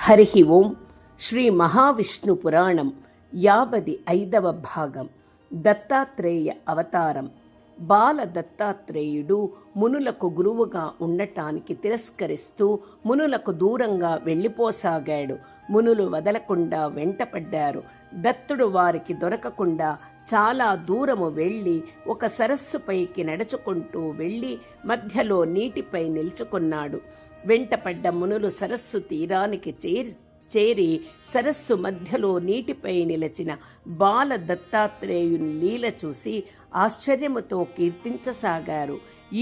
హరి ఓం. శ్రీ మహావిష్ణు పురాణం 55వ భాగం. దత్తాత్రేయ అవతారం. బాల దత్తాత్రేయుడు మునులకు గురువుగా ఉండటానికి తిరస్కరిస్తూ మునులకు దూరంగా వెళ్ళిపోసాగాడు. మునులు వదలకుండా వెంటపడ్డారు. దత్తుడు వారికి దొరకకుండా చాలా దూరము వెళ్ళి ఒక సరస్సుపైకి నడుచుకుంటూ వెళ్ళి మధ్యలో నీటిపై నిల్చుకున్నాడు. వెంటపడ్డ మునులు సరస్సు తీరానికి చేరి సరస్సు మధ్యలో నీటిపై నిలిచిన బాల దత్తాత్రేయుని లీల చూసి ఆశ్చర్యముతో కీర్తించసాగారు.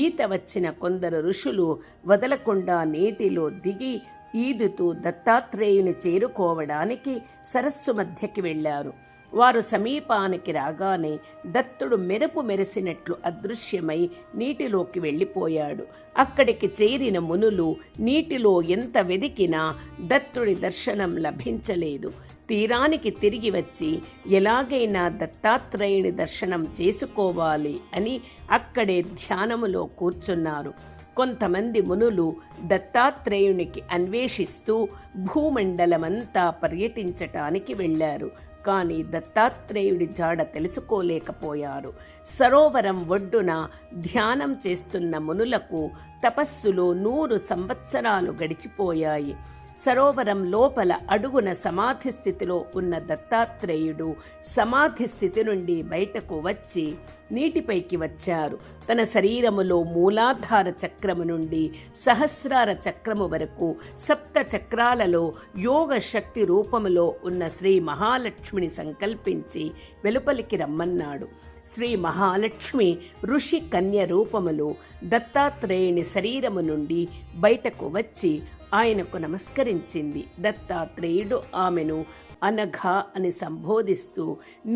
ఈత వచ్చిన కొందరు ఋషులు వదలకుండా నీటిలో దిగి ఈదుతూ దత్తాత్రేయుని చేరుకోవడానికి సరస్సు మధ్యకి వెళ్ళారు. వారు సమీపానికి రాగానే దత్తుడు మెరుపు మెరిసినట్లు అదృశ్యమై నీటిలోకి వెళ్ళిపోయాడు. అక్కడికి చేరిన మునులు నీటిలో ఎంత వెదికినా దత్తుడి దర్శనం లభించలేదు. తీరానికి తిరిగి వచ్చి ఎలాగైనా దత్తాత్రేయుని దర్శనం చేసుకోవాలి అని అక్కడే ధ్యానములో కూర్చున్నారు. కొంతమంది మునులు దత్తాత్రేయునికి అన్వేషిస్తూ భూమండలమంతా పర్యటించటానికి వెళ్ళారు. కానీ దత్తాత్రేయుడి జాడ తెలుసుకోలేకపోయారు. సరోవరం ఒడ్డున ధ్యానం చేస్తున్న మునులకు తపస్సులో 100 సంవత్సరాలు గడిచిపోయాయి. సరోవరం లోపల అడుగున సమాధి స్థితిలో ఉన్న దత్తాత్రేయుడు సమాధి స్థితి నుండి బయటకు వచ్చి నీటిపైకి వచ్చారు. తన శరీరములో మూలాధార చక్రము నుండి సహస్రార చక్రము వరకు 7 చక్రాలలో యోగ శక్తి రూపములో ఉన్న శ్రీ మహాలక్ష్మిని సంకల్పించి వెలుపలికి రమ్మన్నాడు. శ్రీ మహాలక్ష్మి ఋషి కన్య రూపములో దత్తాత్రేయుని శరీరము నుండి బయటకు వచ్చి ఆయనకు నమస్కరించింది. దత్తాత్రేయుడు ఆమెను అనఘ అని సంబోధిస్తూ,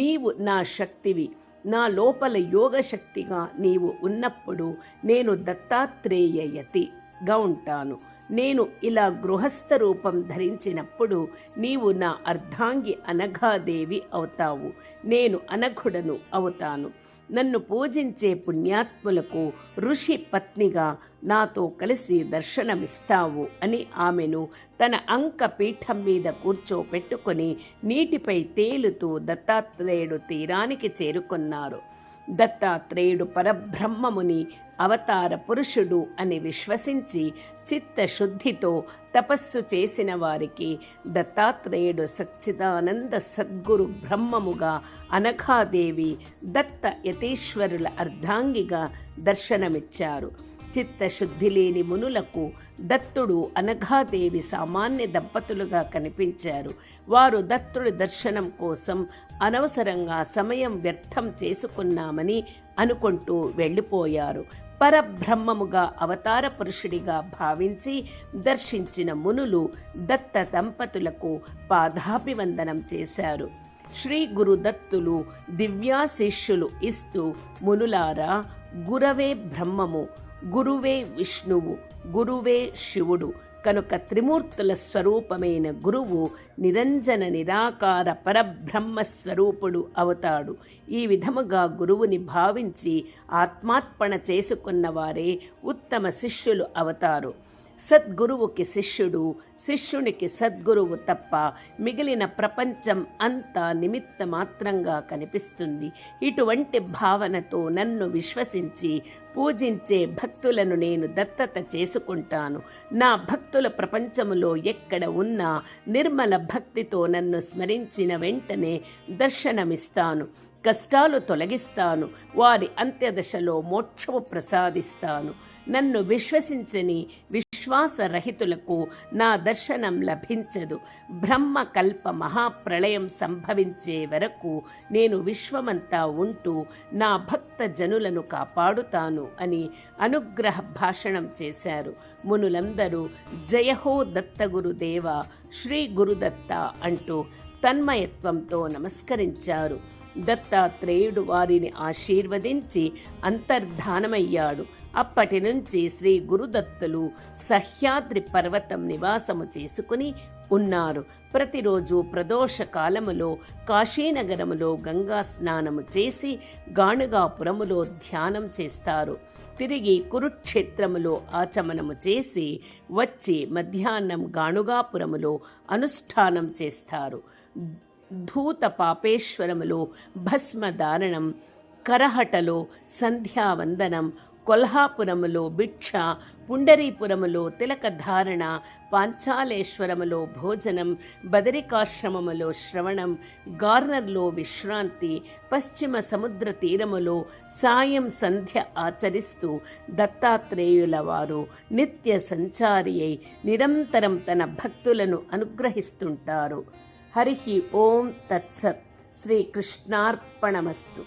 నీవు నా శక్తివి, నా లోపల యోగ శక్తిగా నీవు ఉన్నప్పుడు నేను దత్తాత్రేయయతిగా ఉంటాను. నేను ఇలా గృహస్థ రూపం ధరించినప్పుడు నీవు నా అర్ధాంగి అనఘాదేవి అవుతావు. నేను అనఘుడను అవుతాను. నన్ను పూజించే పుణ్యాత్ములకు ఋషి పత్నిగా నాతో కలిసి దర్శనమిస్తావు అని ఆమెను తన అంక పీఠం మీద కూర్చోపెట్టుకుని నీటిపై తేలుతూ దత్తాత్రేయుడు తీరానికి చేరుకున్నారు. దత్తాత్రేయుడు పరబ్రహ్మముని అవతార పురుషుడు అని విశ్వసించి చిత్తశుద్ధితో తపస్సు చేసిన వారికి దత్తాత్రేయుడు సచ్చిదానంద సద్గురు బ్రహ్మముగా అనఘాదేవి దత్త యతీశ్వరుల అర్ధాంగిగా దర్శనమిచ్చారు. చిత్తశుద్ధి లేని మునులకు దత్తుడు అనఘాదేవి సామాన్య దంపతులుగా కనిపించారు. వారు దత్తుడి దర్శనం కోసం అనవసరంగా సమయం వ్యర్థం చేసుకున్నామని అనుకుంటూ వెళ్ళిపోయారు. పరబ్రహ్మముగా అవతార పురుషుడిగా భావించి దర్శించిన మునులు దత్త దంపతులకు పాదాభివందనం చేశారు. శ్రీ గురుదత్తులు దివ్యాశిష్యులు ఇస్తూ, మునులారా, గురవే బ్రహ్మము, గురువే విష్ణువు, గురువే శివుడు కనుక త్రిమూర్తుల స్వరూపమైన గురువు నిరంజన నిరాకార పరబ్రహ్మ స్వరూపుడు అవుతాడు. ఈ విధముగా గురువుని భావించి ఆత్మార్పణ చేసుకున్న వారే ఉత్తమ శిష్యులు అవుతారు. సద్గురువుకి శిష్యుడు, శిష్యునికి సద్గురువు తప్ప మిగిలిన ప్రపంచం అంతా నిమిత్త మాత్రంగా కనిపిస్తుంది. ఇటువంటి భావనతో నన్ను విశ్వసించి పూజించే భక్తులను నేను దత్తత చేసుకుంటాను. నా భక్తుల ప్రపంచములో ఎక్కడ ఉన్నా నిర్మల భక్తితో నన్ను స్మరించిన వెంటనే దర్శనమిస్తాను, కష్టాలు తొలగిస్తాను, వారి అంత్యదశలో మోక్షము ప్రసాదిస్తాను. నన్ను విశ్వసించని విశ్వాసరహితులకు నా దర్శనం లభించదు. బ్రహ్మకల్ప మహాప్రళయం సంభవించే వరకు నేను విశ్వమంతా ఉంటూ నా భక్త జనులను కాపాడుతాను అని అనుగ్రహ భాషణం చేశారు. మునులందరూ జయహో దత్తగురుదేవ, శ్రీ గురుదత్త అంటూ తన్మయత్వంతో నమస్కరించారు. దత్తాత్రేయుడు వారిని ఆశీర్వదించి అంతర్ధానమయ్యాడు. అప్పటి నుంచి శ్రీ గురుదత్తులు సహ్యాద్రి పర్వతం నివాసము చేసుకుని ఉన్నారు. ప్రతిరోజు ప్రదోష కాలములో కాశీనగరములో గంగా స్నానము చేసి గాణుగాపురములో ధ్యానం చేస్తారు. తిరిగి కురుక్షేత్రములో ఆచమనము చేసి వచ్చి మధ్యాహ్నం గాణుగాపురములో అనుష్ఠానం చేస్తారు. ధూత పాపేశ్వరములో భస్మధారణం, కరహటలో సంధ్యావందనం, కొల్హాపురములో భిక్ష, పుండరీపురములో తిలకధారణ, పాంచాలేశ్వరములో భోజనం, బదరికాశ్రమములో శ్రవణం, గార్నర్లో విశ్రాంతి, పశ్చిమ సముద్ర తీరములో సాయం సంధ్య ఆచరిస్తూ దత్తాత్రేయుల వారు నిత్య సంచారి అయి నిరంతరం తన భక్తులను అనుగ్రహిస్తుంటారు. హరి ఓం తత్సత్. శ్రీకృష్ణార్పణమస్తు.